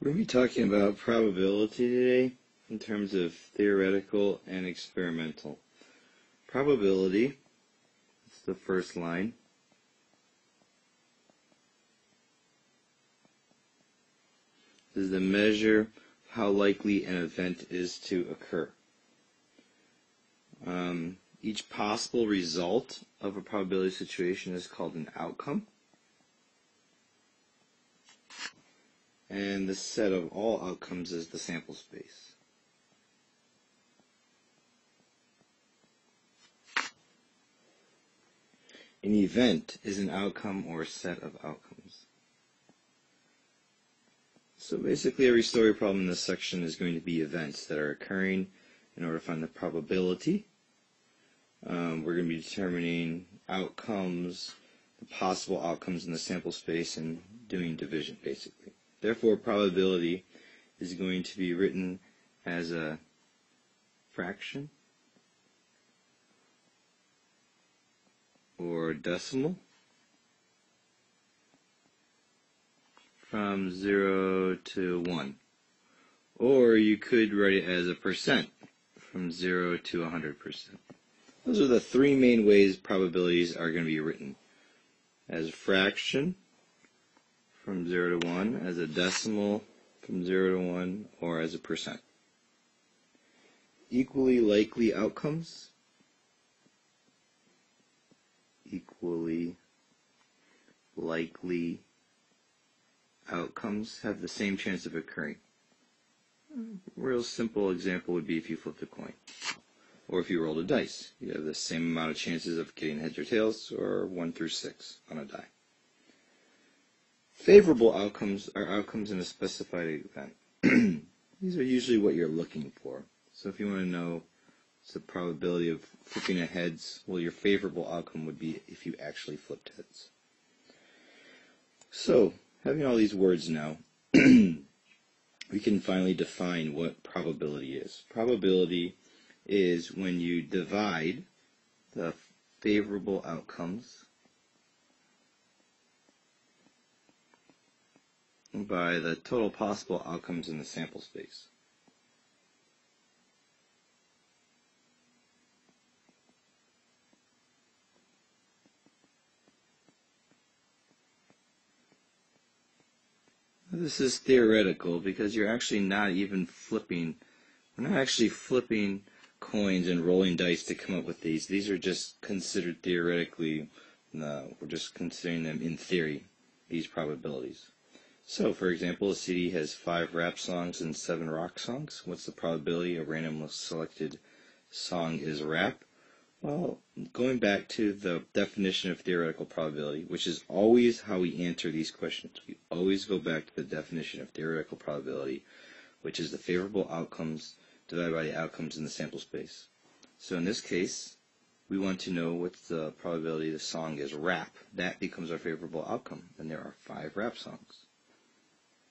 We're going to be talking about probability today in terms of theoretical and experimental. Probability, it's the first line, is the measure of how likely an event is to occur. Each possible result of a probability situation is called an outcome. And the set of all outcomes is the sample space. An event is an outcome or a set of outcomes. So basically every story problem in this section is going to be events that are occurring in order to find the probability. We're going to be determining outcomes, the possible outcomes in the sample space, and doing division basically. Therefore, probability is going to be written as a fraction or decimal from 0 to 1. Or you could write it as a percent from 0 to 100%. Those are the three main ways probabilities are going to be written. As a fraction from 0 to 1, as a decimal from 0 to 1, or as a percent. Equally likely outcomes, equally likely outcomes have the same chance of occurring. A real simple example would be if you flipped a coin, or if you rolled a dice. You have the same amount of chances of getting heads or tails, or 1 through 6 on a die. Favorable outcomes are outcomes in a specified event. These are usually what you're looking for. So if you want to know what's the probability of flipping a heads, well, your favorable outcome would be if you actually flipped heads. So, having all these words now, we can finally define what probability is. Probability is when you divide the favorable outcomes by the total possible outcomes in the sample space. This is theoretical because you're actually not even flipping. We're not actually flipping coins and rolling dice to come up with these. These are just considered theoretically. We're just considering them in theory, these probabilities. So, for example, a CD has 5 rap songs and 7 rock songs. What's the probability a randomly selected song is rap? Well, going back to the definition of theoretical probability, which is always how we answer these questions. We always go back to the definition of theoretical probability, which is the favorable outcomes divided by the outcomes in the sample space. So in this case, we want to know what's the probability the song is rap. That becomes our favorable outcome. And there are 5 rap songs.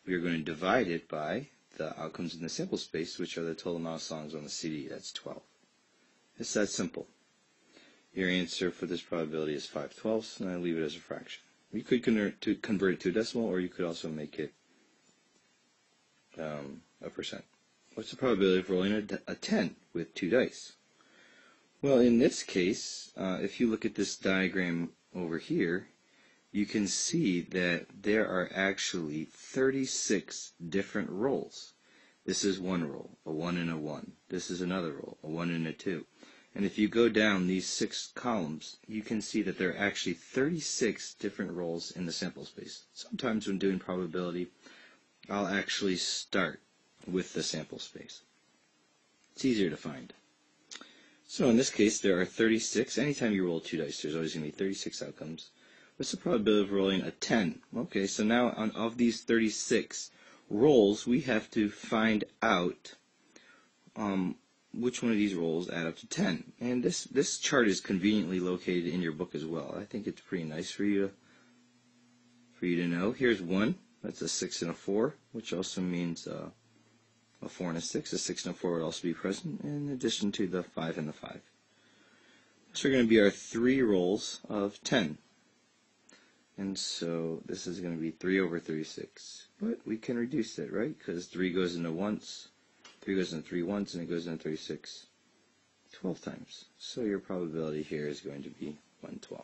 We are going to divide it by the outcomes in the sample space, which are the total amount of songs on the CD. That's 12. It's that simple. Your answer for this probability is 5/12, and I leave it as a fraction. You could convert it to a decimal, or you could also make it a percent. What's the probability of rolling a 10 with 2 dice? Well, in this case, if you look at this diagram over here, you can see that there are actually 36 different rolls. This is one roll, a 1 and a 1. This is another roll, a 1 and a 2. And if you go down these 6 columns, you can see that there are actually 36 different rolls in the sample space. Sometimes when doing probability, I'll actually start with the sample space. It's easier to find. So in this case, there are 36. Anytime you roll 2 dice, there's always going to be 36 outcomes. What's the probability of rolling a 10? Okay, so now of these 36 rolls, we have to find out which one of these rolls add up to 10. And this chart is conveniently located in your book as well. I think it's pretty nice for you to know. Here's 1. That's a 6 and a 4, which also means a 4 and a 6. A 6 and a 4 would also be present, in addition to the 5 and the 5. So are going to be our 3 rolls of 10. And so this is going to be 3 over 36. But we can reduce it, right? Because 3 goes into once, 3 goes into 3 once, and it goes into 36 12 times. So your probability here is going to be 1/12.